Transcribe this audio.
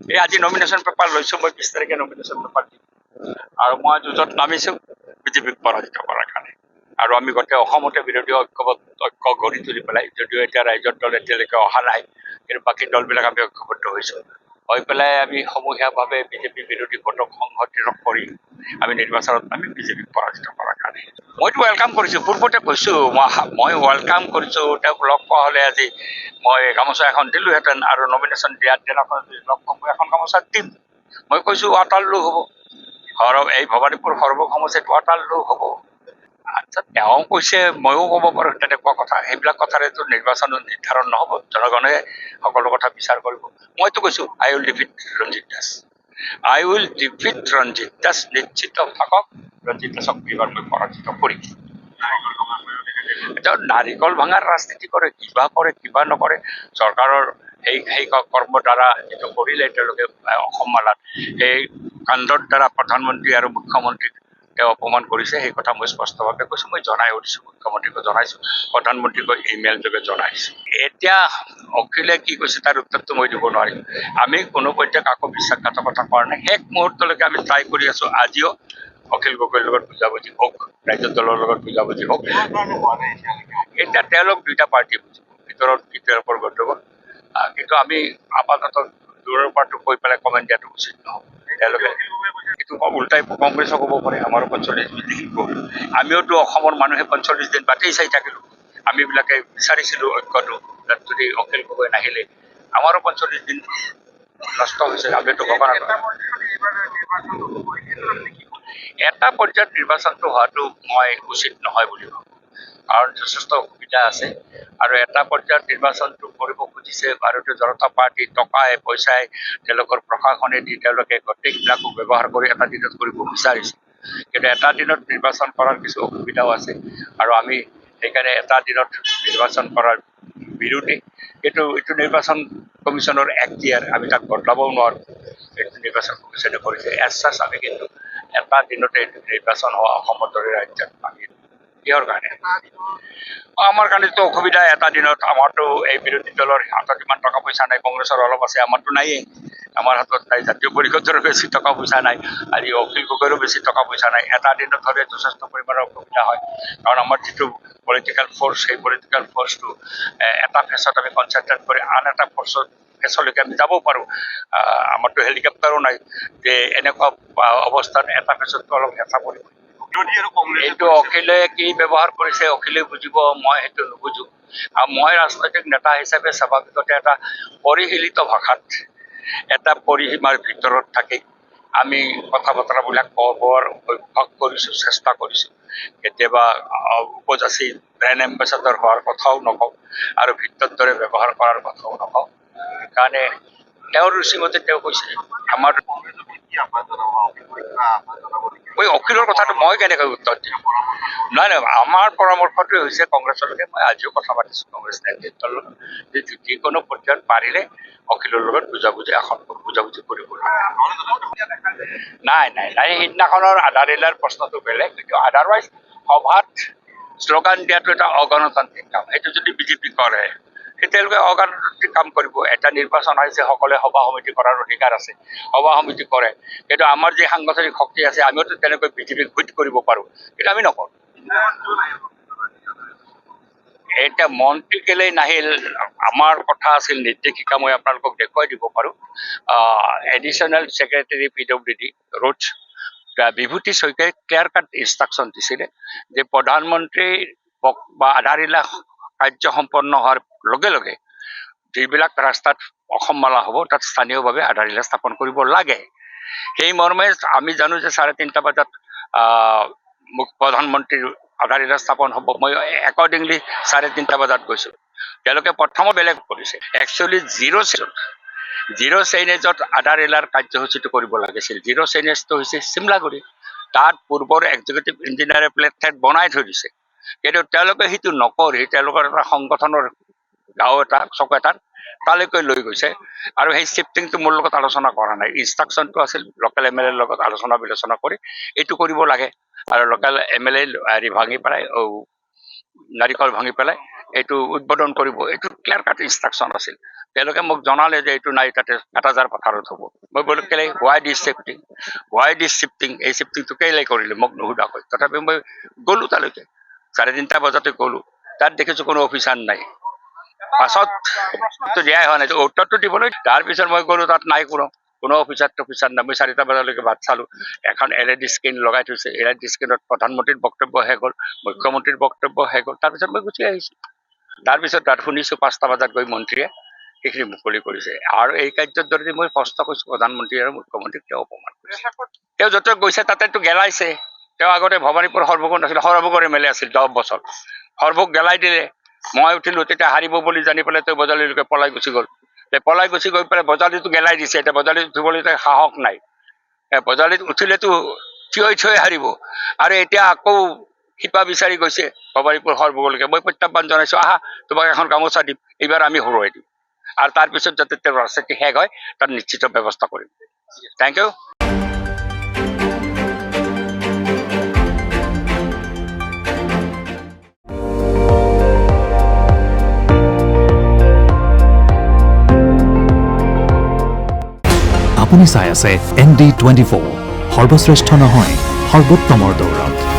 এই আজি nomination paper লৈছোঁ, মই 20 তাৰিখে নমিনেশ্যন পেপাৰ দিম আৰু মই যুঁজত নামিছোঁ বিজেপিক পৰাজিত কৰাৰ কাৰণে। আৰু আমি গোটেই অসমতে বিৰোধী ঐক্য গঢ়ি তুলি পেলাই, যদিও এতিয়া ৰাইজৰ দল এতিয়ালৈকে অহা নাই, কিন্তু বাকী দলবিলাক আমি ঐক্যবদ্ধ হৈছোঁ। হৈ পেলাই আমি সমূহীয়াভাৱে বিজেপি বিৰোধী ভোটক সংহতি কৰি আমি নিৰ্বাচনত নামি বিজেপিক পৰাজিত কৰাৰ কাৰণে। মইতো ৱেলকাম কৰিছোঁ, পূৰ্বতে কৈছোঁ, মই ৱেলকাম কৰিছোঁ। তেওঁক লগ পোৱা হ'লে আজি মই গামোচা এখন দিলোঁহেঁতেন, আৰু নমিনেশ্যন দিয়াৰ দিনাখন যদি লগ পাওঁ এখন গামোচা দিম। মই কৈছোঁ ৱাটাৰলু হ'ব, এই ভৱানীপুৰ সৰ্বক সমষ্টিত ৱাটাৰলু হ'ব। আচ্ছা, তেওঁ কৈছে, ময়ো ক'ব পাৰোঁ তেনেকুৱা কথা। সেইবিলাক কথাৰেতো নিৰ্বাচন নিৰ্ধাৰণ নহ'ব, জনগণে সকলো কথা বিচাৰ কৰিব। মইতো কৈছোঁ I will defeat Ranjit Das, I will defeat Ranjit Das. নিশ্চিত থাকক, ৰঞ্জিত দাসক এইবাৰ মই পৰাজিত কৰিম। তেওঁ নাৰিকল ভাঙাৰ ৰাজনীতি কৰে, কিবা নকৰে। চৰকাৰৰ সেই কৰ্মৰ দ্বাৰা যিটো কৰিলে তেওঁলোকে অসম মালাত, সেই কাণ্ডৰ দ্বাৰা প্ৰধানমন্ত্ৰী আৰু মুখ্যমন্ত্ৰীক তেওঁ অপমান কৰিছে। সেই কথা মই স্পষ্টভাৱে কৈছোঁ, মই জনাইও দিছোঁ, মুখ্যমন্ত্ৰীকো জনাইছোঁ, প্ৰধানমন্ত্ৰীকো ইমেইল যোগে জনাইছোঁ। এতিয়া অখিলে কি কৈছে তাৰ উত্তৰটো মই দিব নোৱাৰিম। আমি কোনো পৰ্যায়ত কাকো বিশ্বাসঘাতকতা কৰা নাই। শেষ মুহূৰ্তলৈকে আমি ট্ৰাই কৰি আছোঁ। আজিও অখিল গগৈৰ লগত বুজাবুজি হওক, ৰাজ্যৰ দলৰ লগত বুজাবুজি হওক। এতিয়া তেওঁলোক দুইটা পাৰ্টি বুজিব, ভিতৰত কি তেওঁলোকৰ গণ্ডগোল। কিন্তু আমি আপাতত দূৰৰ পৰাটো কৈ পেলাই কমেণ্ট দিয়াটো উচিত নহ'ব। তেওঁলোকে এইটো উল্টাই কংগ্ৰেছক ক'ব পাৰে, আমাৰো 45 দিন গ'ল। আমিওতো অসমৰ মানুহে 45 দিন বাটেই চাই থাকিলোঁ। আমিবিলাকে বিচাৰিছিলোঁ ঐক্যটো, তাত যদি অখিল গগৈ নাহিলে আমাৰো 45 দিন নষ্ট হৈছে। আমিতো ভবা নাছিলোঁ। এটা পৰ্যায়ত নিৰ্বাচনটো হোৱাটো মই উচিত নহয় বুলি ভাবোঁ, কাৰণ যথেষ্ট অসুবিধা আছে। আৰু এটা পৰ্যায়ত নিৰ্বাচনটো কৰিব খুজিছে ভাৰতীয় জনতা পাৰ্টি, টকাই পইচাই তেওঁলোকৰ প্ৰশাসনে দি তেওঁলোকে গোটেইবিলাকো ব্যৱহাৰ কৰি এটা দিনত কৰিব বিচাৰিছে। কিন্তু এটা দিনত নিৰ্বাচন কৰাৰ কিছু অসুবিধাও আছে, আৰু আমি সেইকাৰণে এটা দিনত নিৰ্বাচন কৰাৰ বিৰোধী। কিন্তু এইটো নিৰ্বাচন কমিশ্যনৰ এখতিয়াৰ, আমি তাক বদলাবও নোৱাৰোঁ। এইটো নিৰ্বাচন কমিশ্যনে কৰিছে। এছাচ আমি কিন্তু এটা দিনতে নিৰ্বাচন হোৱা অসমৰ দৰে ৰাজ্যত আমি কিহৰ কাৰণে? আমাৰ কাৰণেতো অসুবিধা। এটা দিনত আমাৰতো এই বিৰোধী দলৰ হাতত ইমান টকা পইচা নাই, কংগ্ৰেছৰ অলপ আছে, আমাৰতো নায়েই। আমাৰ হাতত নাই, জাতীয় পৰিষদৰো বেছি টকা পইচা নাই, আজি অখিল গগৈৰো বেছি টকা পইচা নাই। এটা দিনত হ'লে যথেষ্ট পৰিমাণৰ অসুবিধা হয়, কাৰণ আমাৰ যিটো পলিটিকেল ফ'ৰ্চ, সেই পলিটিকেল ফ'ৰ্চটো এটা ফেচত আমি কনচেনট্ৰেট কৰি আন এটা ফেচলৈকে আমি যাব পাৰোঁ। আমাৰতো হেলিকপ্টাৰো নাই যে এনেকুৱা অৱস্থাত এটা ফেচতটো অলপ হেঁচা পৰিব। এইটো অখিলে কি ব্যৱহাৰ কৰিছে অখিলে বুজিব, মই সেইটো নুবুজো। আৰু মই ৰাজনৈতিক নেতা হিচাপে স্বাভাৱিকতে এটা পৰিশীলিত ভাষাত, এটা পৰিসীমাৰ ভিতৰত থাকি আমি কথা বতৰাবিলাক ক'বৰ অভ্যাস কৰিছোঁ, চেষ্টা কৰিছোঁ। কেতিয়াবা উপজাচি ব্ৰেণ্ড এম্বেচাডৰ হোৱাৰ কথাও নকওঁ, আৰু ভিত্তৰ দৰে ব্যৱহাৰ কৰাৰ কথাও নকওঁ। সেইকাৰণে তেওঁৰ ৰুচিমতে তেওঁ কৈছে। আমাৰ অখিলৰ কথাটো মই কেনেকৈ উত্তৰ দিম? নাই, আমাৰ পৰামৰ্শটোৱে হৈছে কংগ্ৰেছলৈকে, মই আজিও কথা পাতিছোঁ কংগ্ৰেছ নেতৃত্বৰ লগত, যে যিকোনো পৰ্যায়ত পাৰিলে অখিলৰ লগত বুজাবুজি কৰিব লাগে। নাই, সেইদিনাখনৰ আধাৰিলাৰ প্ৰশ্নটো বেলেগ, কিন্তু আদাৰৱাইজ সভাত শ্লোগান দিয়াটো এটা অগণতান্ত্ৰিক কাম। সেইটো যদি বিজেপি কৰে, তেওঁলোকে অগণতান্ত্ৰিক কাম কৰিব। এটা নিৰ্বাচন হৈছে, সকলোৱে সভা সমিতি কৰাৰ অধিকাৰ আছে, সভা সমিতি কৰে। কিন্তু আমাৰ যি সাংগঠনিক শক্তি আছে, আমিওতো তেনেকৈ বিজেপিক কুইট কৰিব পাৰোঁ, কিন্তু আমি নকৰোঁ। এতিয়া মন্ত্ৰী কেলেই নাহিল, আমাৰ কথা আছিল নিৰ্দেশিকা, মই আপোনালোকক দেখুৱাই দিব পাৰোঁ। এডিশ্যনেল ছেক্ৰেটাৰী PWD ৰোডছ বিভূতি শইকীয়াই ক্লিয়াৰ কাট ইনষ্ট্ৰাকশ্যন দিছিলে যে প্ৰধানমন্ত্ৰী বা আধাৰিলা কাৰ্য সম্পন্ন হোৱাৰ লগে লগে যিবিলাক ৰাস্তাত অসম মালা হ'ব, তাত স্থানীয়ভাৱে আধাৰিলা স্থাপন কৰিব লাগে। সেই মৰ্মে আমি জানো যে 3:30 বজাত প্ৰধানমন্ত্ৰীৰ আধাৰিলা স্থাপন হ'ব। মই একৰ্ডিংলি 3:30 বজাত গৈছোঁ। তেওঁলোকে প্ৰথমে বেলেগ কৰিছে। একচুৱেলি জিৰ' চেইনেজত আধাৰিলাৰ কাৰ্যসূচীটো কৰিব লাগিছিল। জিৰ' চেইনেজটো হৈছে চিমলাগুৰি। তাত পূৰ্বৰ এক্সিকিউটিভ ইঞ্জিনিয়াৰে প্লেটফৰ্ম বনাই থৈ দিছে, কিন্তু তেওঁলোকে সেইটো নকৰি তেওঁলোকৰ এটা সংগঠনৰ গাঁও এটা চক এটাত তালৈকে লৈ গৈছে। আৰু সেই শ্বিফটিংটো মোৰ লগত আলোচনা কৰা নাই। ইনষ্ট্ৰাকশ্যনটো আছিল লোকেল MLA ৰ লগত আলোচনা বিলোচনা কৰি এইটো কৰিব লাগে, আৰু লোকেল MLA ভাঙি পেলাই নাৰিকল ভাঙি পেলাই এইটো উদ্বোধন কৰিব, এইটো ক্লিয়াৰ কাট ইনষ্ট্ৰাকশ্যন আছিল। তেওঁলোকে মোক জনালে যে এইটো নাই, তাতে কাটাজাৰ পথাৰত হ'ব। মই বোলো কেলে, হোৱাই দিছ শিফটিং, এই শিফটিংটো কেলে কৰিলে মোক নুসুধাকৈ। তথাপি মই গ'লো তালৈকে, 3:30 বজাতে গ'লো। তাত দেখিছোঁ কোনো অফিচাৰ নাই। পাছত দিয়াই হোৱা নাই, উত্তৰটো দিবলৈ। তাৰপিছত মই গ'লো, তাত নাই কোনো অফিচাৰ নাই। মই 4টা বজালৈকে বাট চালো। এখন LED স্ক্ৰীণ লগাই থৈছে, LED স্ক্ৰীণত প্ৰধানমন্ত্ৰীৰ বক্তব্য শেষ হ'ল, মুখ্যমন্ত্ৰীৰ বক্তব্য শেষ হ'ল। তাৰপিছত মই গুচি আহিছোঁ। তাৰপিছত তাত শুনিছোঁ 5টা বজাত গৈ মন্ত্ৰীয়ে সেইখিনি মুকলি কৰিছে। আৰু এই কাৰ্যৰ জৰিয়তে মই স্পষ্ট কৈছোঁ, প্ৰধানমন্ত্ৰী আৰু মুখ্যমন্ত্ৰীক তেওঁ অপমান কৰিছে। তেওঁ য'তে গৈছে তাতেতো গেলাইছে। তেওঁ আগতে ভৱানীপুৰ সৰ্বগত আছিল, সৰ্বগৰ MLA আছিল 10 বছৰ। সৰ্বক গেলাই দিলে। মই উঠিলোঁ, তেতিয়া হাৰিব বুলি জানি পেলাই তেওঁ বজালিলৈকে পলাই গুচি গ'ল। পলাই গুচি গৈ পেলাই বজালিটো গেলাই দিছে। এতিয়া বজালিত উঠিবলৈ তাৰ সাহস নাই। বজালিত উঠিলেতো থিয় হাৰিব। আৰু এতিয়া আকৌ শিপা বিচাৰি গৈছে ভৱানীপুৰ সৰ্বগলৈকে। মই প্ৰত্যাহ্বান জনাইছোঁ, আহা, তোমাক এখন গামোচা দিম, এইবাৰ আমি হৰুৱাই দিম। আৰু তাৰপিছত যাতে তেওঁৰ ৰাজনীতি শেষ হয়, তাৰ নিশ্চিত ব্যৱস্থা কৰিম। Thank you. আপুনি চাই আছে ND24, সৰ্বশ্ৰেষ্ঠ নহয়, সৰ্বোত্তমৰ দৌৰত।